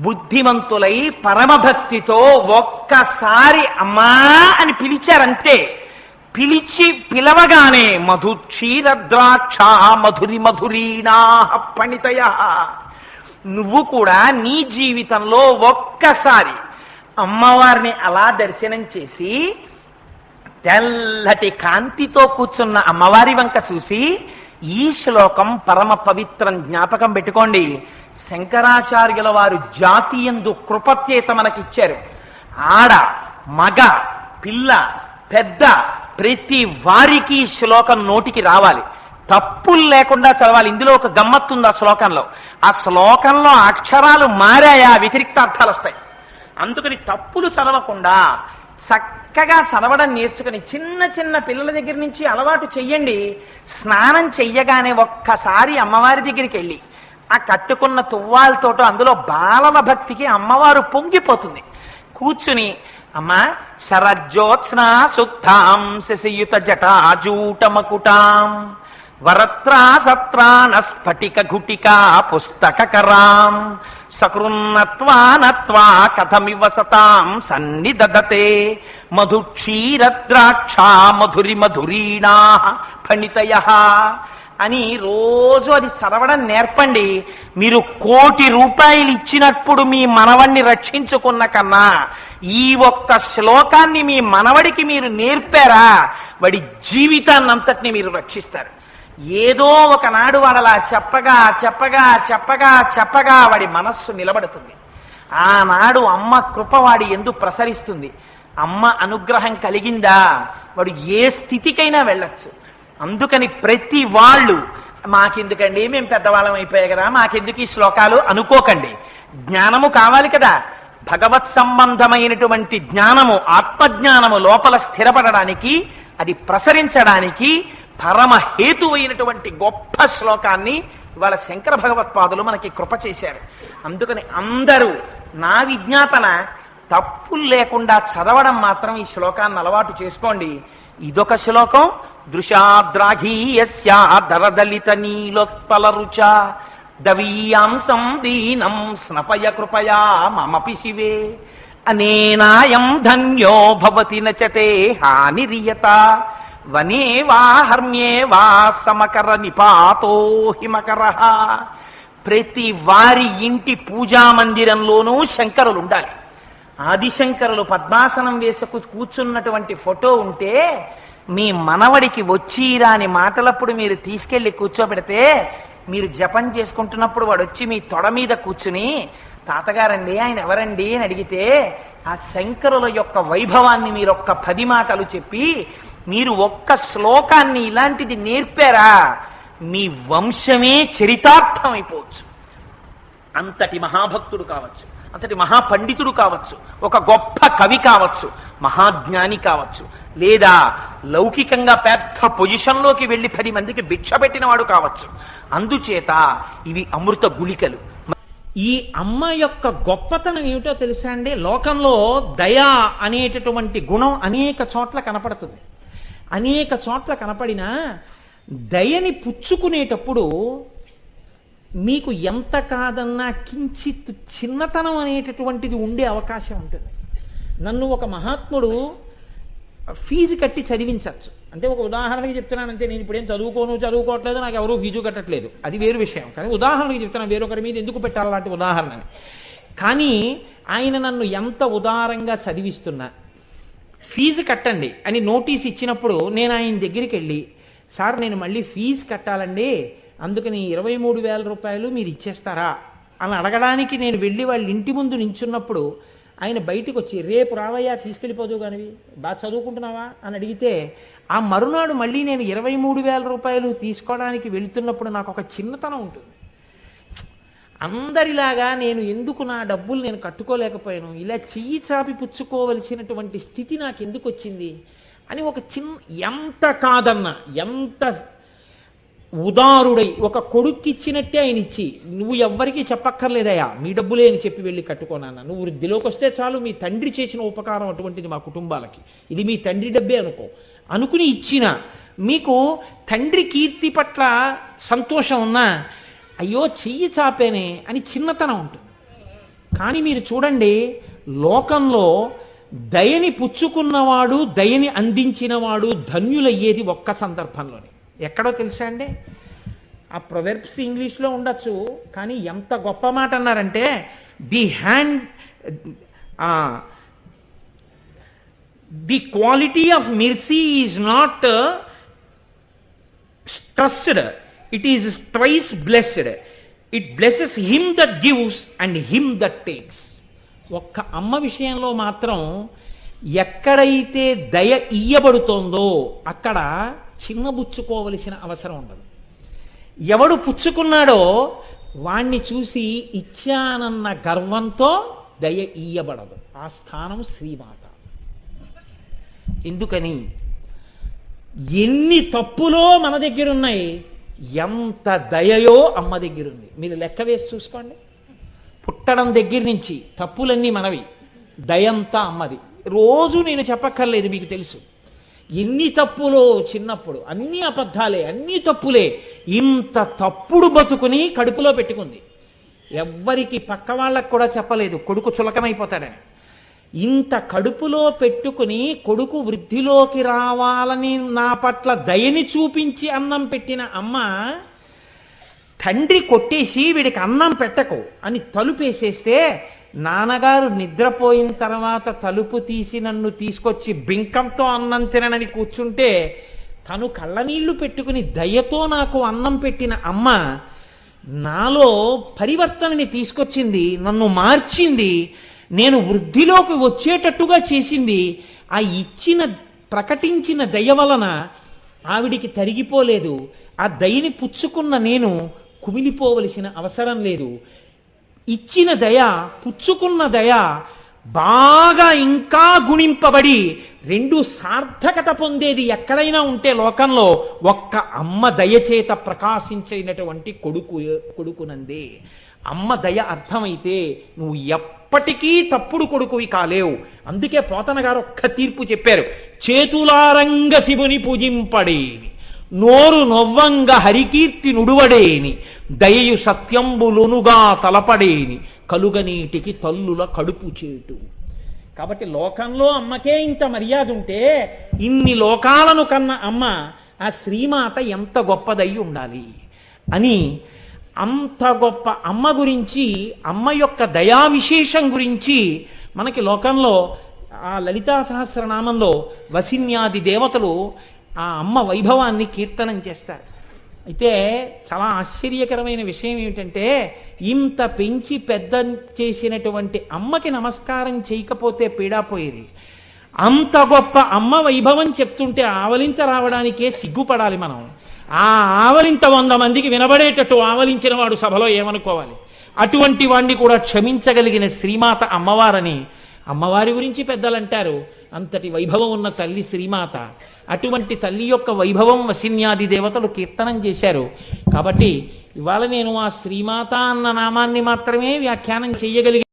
బుద్ధిమంతులై పరమభక్తితో ఒక్కసారి అమ్మా అని పిలిచారంతే. పిలవగానే మధు క్షీరద్రాక్ష మధురి మధురీణా పణితయ. నువ్వు కూడా నీ జీవితంలో ఒక్కసారి అమ్మవారిని అలా దర్శనం చేసి తెల్లటి కాంతితో కూర్చున్న అమ్మవారి వంక చూసి ఈ శ్లోకం పరమ పవిత్రం, జ్ఞాపకం పెట్టుకోండి. శంకరాచార్యుల వారు జాతియందు కృపత్యేత మనకిచ్చారు. ఆడ మగ పిల్ల పెద్ద ప్రతి వారికి శ్లోకం నోటికి రావాలి, తప్పులు లేకుండా చదవాలి. ఇందులో ఒక గమ్మత్తుంది ఆ శ్లోకంలో. ఆ శ్లోకంలో అక్షరాలు మారాయా వ్యతిరిక్తార్థాలు వస్తాయి. అందుకని తప్పులు చదవకుండా చక్కగా చదవడం నేర్చుకుని చిన్న చిన్న పిల్లల దగ్గర నుంచి అలవాటు చెయ్యండి. స్నానం చెయ్యగానే ఒక్కసారి అమ్మవారి దగ్గరికి వెళ్ళి ఆ కట్టుకున్న తువ్వాలతోటో అందులో బాలల భక్తికి అమ్మవారు పొంగిపోతుంది. కూర్చుని అమ్మా శరజ్యోత్స్నా సుక్తాం శశియుత జటాజూటమకుటాం వరత్రా సత్రాన స్ఫటిక ఘుటికా పుస్తకరాం సకృన్నత్వా నత్వా కథమివ సతాం సన్నిదదతే మధు క్షీరద్రాక్షా మధురి మధురీణా ఫణితయః అని రోజు అది చదవడం నేర్పండి. మీరు 1,000,000 రూపాయలు ఇచ్చినప్పుడు మీ మనవణ్ణి రక్షించుకున్న కన్నా ఈ ఒక్క శ్లోకాన్ని మీ మనవడికి మీరు నేర్పారా, వాడి జీవితాన్నంతటిని మీరు రక్షిస్తారు. ఏదో ఒకనాడు వాడలా చెప్పగా చెప్పగా చెప్పగా చెప్పగా వాడి మనస్సు నిలబడుతుంది. ఆనాడు అమ్మ కృప వాడి ఎందు ప్రసరిస్తుంది. అమ్మ అనుగ్రహం కలిగిందా వాడు ఏ స్థితికైనా వెళ్ళొచ్చు. అందుకని ప్రతి వాళ్ళు మాకెందుకండి, మేము పెద్దవాళ్ళం అయిపోయాయి కదా, మాకెందుకు ఈ శ్లోకాలు అనుకోకండి. జ్ఞానము కావాలి కదా, భగవత్ సంబంధమైనటువంటి జ్ఞానము ఆత్మజ్ఞానము లోపల స్థిరపడడానికి అది ప్రసరించడానికి పరమ హేతువైనటువంటి గొప్ప శ్లోకాన్ని ఇవాళ శంకర భగవత్పాదులు మనకి కృప చేశారు. అందుకని అందరూ నా విజ్ఞాపన తప్పులు లేకుండా చదవడం మాత్రం ఈ శ్లోకాన్ని అలవాటు చేసుకోండి. ఇదొక శ్లోకం. దృశాద్రాఘీయస్యా దరదలిత నీలోత్పల రుచ దవీయాంసం దీనం స్నపయ కృపయా మమపి శివే అనేనాయం ధన్యో భవతి నచతే హానిరియత వనే వా హర్మ్యే వా సమకర నిపాతో హిమకరః. ప్రతి వారి ఇంటి పూజా మందిరంలోనూ శంకరులు ఉండాలి. ఆదిశంకరులు పద్మాసనం వేసుకు కూర్చున్నటువంటి ఫోటో ఉంటే మీ మనవడికి వచ్చి రాని మాటలప్పుడు మీరు తీసుకెళ్లి కూర్చోబెడితే మీరు జపం చేసుకుంటున్నప్పుడు వాడు వచ్చి మీ తొడ మీద కూర్చుని తాతగారండి ఆయన ఎవరండి అని అడిగితే ఆ శంకరుల యొక్క వైభవాన్ని మీరు ఒక్క 10 మాటలు చెప్పి మీరు ఒక్క శ్లోకాన్ని ఇలాంటిది నేర్పారా మీ వంశమే చరితార్థం అయిపోవచ్చు. అంతటి మహాభక్తుడు కావచ్చు, అంతటి మహాపండితుడు కావచ్చు, ఒక గొప్ప కవి కావచ్చు, మహాజ్ఞాని కావచ్చు, లేదా లౌకికంగా పెద్ద పొజిషన్లోకి వెళ్ళి 10 మందికి భిక్ష పెట్టిన వాడు కావచ్చు. అందుచేత ఇవి అమృత గుళికలు. ఈ అమ్మ యొక్క గొప్పతనం ఏమిటో తెలుసా అండి? లోకంలో దయ అనేటటువంటి గుణం అనేక చోట్ల కనపడుతుంది. అనేక చోట్ల కనపడినా దయని పుచ్చుకునేటప్పుడు మీకు ఎంత కాదన్నా కించిత్ చిన్నతనం అనేటటువంటిది ఉండే అవకాశం ఉంటుంది. నన్ను ఒక మహాత్ముడు ఫీజు కట్టి చదివించవచ్చు. అంటే ఒక ఉదాహరణకి చెప్తున్నానంటే, నేను ఇప్పుడేం చదువుకోవట్లేదు, నాకు ఎవరూ ఫీజు కట్టట్లేదు, అది వేరు విషయం. కానీ ఉదాహరణకి చెప్తున్నాను, వేరొకరి మీద ఎందుకు పెట్టాలి అలాంటి ఉదాహరణని. కానీ ఆయన నన్ను ఎంత ఉదారంగా చదివిస్తున్నా ఫీజు కట్టండి అని నోటీస్ ఇచ్చినప్పుడు నేను ఆయన దగ్గరికి వెళ్ళి, సార్ నేను మళ్ళీ ఫీజు కట్టాలండి, అందుకని 23,000 రూపాయలు మీరు ఇచ్చేస్తారా అని అడగడానికి నేను వెళ్ళి వాళ్ళ ఇంటి ముందు నించున్నప్పుడు ఆయన బయటకు వచ్చి, రేపు రావయ్యా తీసుకెళ్ళిపోదు కానివి, బాగా చదువుకుంటున్నావా అని అడిగితే, ఆ మరునాడు మళ్ళీ నేను 23,000 రూపాయలు తీసుకోవడానికి వెళుతున్నప్పుడు నాకు ఒక చిన్నతనం ఉంటుంది. అందరిలాగా నేను ఎందుకు నా డబ్బులు నేను కట్టుకోలేకపోయాను, ఇలా చెయ్యి చాపి పుచ్చుకోవలసినటువంటి స్థితి నాకు ఎందుకు వచ్చింది అని ఒక ఎంత కాదన్నా, ఎంత ఉదారుడై ఒక కొడుక్కిచ్చినట్టే ఆయన ఇచ్చి, నువ్వు ఎవ్వరికీ చెప్పక్కర్లేదయా, మీ డబ్బులే అని చెప్పి వెళ్ళి కట్టుకోనన్నా, నువ్వు వృద్ధిలోకి వస్తే చాలు, మీ తండ్రి చేసిన ఉపకారం అటువంటిది మా కుటుంబాలకి, ఇది మీ తండ్రి డబ్బే అనుకుని ఇచ్చిన మీకు తండ్రి కీర్తి పట్ల సంతోషం ఉన్నా, అయ్యో చెయ్యి చాపేనే అని చిన్నతనం ఉంటుంది. కానీ మీరు చూడండి, లోకంలో దయని పుచ్చుకున్నవాడు, దయని అందించినవాడు ధన్యులయ్యేది ఒక్క సందర్భంలోనే. ఎక్కడో తెలుసా అండి? ఆ ప్రొవెర్బ్స్ ఇంగ్లీష్లో ఉండొచ్చు, కానీ ఎంత గొప్ప మాట అన్నారంటే, the quality of mercy is not trusted, it is twice blessed. It blesses him that gives and him that takes. ఒక్క అమ్మ విషయంలో మాత్రం ఎక్కడైతే దయ ఇయ్యబడుతోందో అక్కడ చిన్నబుచ్చుకోవలసిన అవసరం ఉండదు. ఎవడు పుచ్చుకున్నాడో వాణ్ణి చూసి ఇచ్చానన్న గర్వంతో దయ ఇయ్యబడదు. ఆ స్థానం శ్రీమాత. ఎందుకని? ఎన్ని తప్పులో మన దగ్గర ఉన్నాయి, ఎంత దయయో అమ్మ దగ్గర ఉంది. మీరు లెక్క వేసి చూసుకోండి. పుట్టడం దగ్గర నుంచి తప్పులన్నీ మనవి, దయంతా అమ్మది. రోజు నేను చెప్పక్కర్లేదు, మీకు తెలుసు. ఎన్ని తప్పులో చిన్నప్పుడు, అన్ని అబద్ధాలే, అన్ని తప్పులే. ఇంత తప్పుడు బతుకుని కడుపులో పెట్టుకుంది. ఎవ్వరికి పక్క వాళ్ళకు కూడా చెప్పలేదు, కొడుకు చులకనైపోతాడని. ఇంత కడుపులో పెట్టుకుని కొడుకు వృద్ధిలోకి రావాలని నా పట్ల దయని చూపించి అన్నం పెట్టిన అమ్మ, తండ్రి కొట్టేసి వీడికి అన్నం పెట్టకు అని తలుపేసేస్తే, నాన్నగారు నిద్రపోయిన తర్వాత తలుపు తీసి నన్ను తీసుకొచ్చి బింకంతో అన్నం తిననని కూర్చుంటే, తను కళ్ళనీళ్లు పెట్టుకుని దయతో నాకు అన్నం పెట్టిన అమ్మ నాలో పరివర్తనని తీసుకొచ్చింది, నన్ను మార్చింది, నేను వృద్ధిలోకి వచ్చేటట్టుగా చేసింది. ఆ ప్రకటించిన దయ వలన ఆవిడికి తరిగిపోలేదు. ఆ దయని పుచ్చుకున్న నేను కుమిలిపోవలసిన అవసరం లేదు. ఇచ్చిన దయ, పుచ్చుకున్న దయ బాగా ఇంకా గుణింపబడి రెండు సార్థకత పొందేది ఎక్కడైనా ఉంటే లోకంలో ఒక్క అమ్మ దయచేత ప్రకాశించినటువంటి కొడుకునందే. అమ్మ దయ అర్థమైతే నువ్వు ఎప్పటికీ తప్పుడు కొడుకువి కాలేవు. అందుకే పోతన గారు ఒక్క తీర్పు చెప్పారు: చేతులారంగ శివుని పూజింపడేని, నోరు నొవ్వంగ హరికీర్తి నుడువడేని, దయయు సత్యంబులునుగా తలపడేని, కలుగనీటికి తల్లుల కడుపు చేటు. కాబట్టి లోకంలో అమ్మకే ఇంత మర్యాద ఉంటే, ఇన్ని లోకాలను కన్న అమ్మ ఆ శ్రీమాత ఎంత గొప్పదై ఉండాలి అని, అంత గొప్ప అమ్మ గురించి, అమ్మ యొక్క దయా విశేషం గురించి మనకి లోకంలో ఆ లలితా సహస్రనామంలో వసిన్యాది దేవతలు ఆ అమ్మ వైభవాన్ని కీర్తనం చేస్తారు. అయితే చాలా ఆశ్చర్యకరమైన విషయం ఏమిటంటే, ఇంత పెంచి పెద్ద చేసినటువంటి అమ్మకి నమస్కారం చేయకపోతే పీడాపోయేది. అంత గొప్ప అమ్మ వైభవం చెప్తుంటే ఆవలింత రావడానికే సిగ్గుపడాలి మనం. ఆ ఆవలింత 100 మందికి వినబడేటట్టు ఆవలించిన వాడు సభలో ఏమనుకోవాలి? అటువంటి వాణ్ణి కూడా క్షమించగలిగిన శ్రీమాత అమ్మవారని అమ్మవారి గురించి పెద్దలు అంటారు. అంతటి వైభవం ఉన్న తల్లి శ్రీమాత. అటువంటి తల్లి యొక్క వైభవం వసిన్యాది దేవతలు కీర్తనం చేశారు. కాబట్టి ఇవాళ నేను ఆ శ్రీమాత అన్న నామాన్ని మాత్రమే వ్యాఖ్యానం చేయగలిగాను.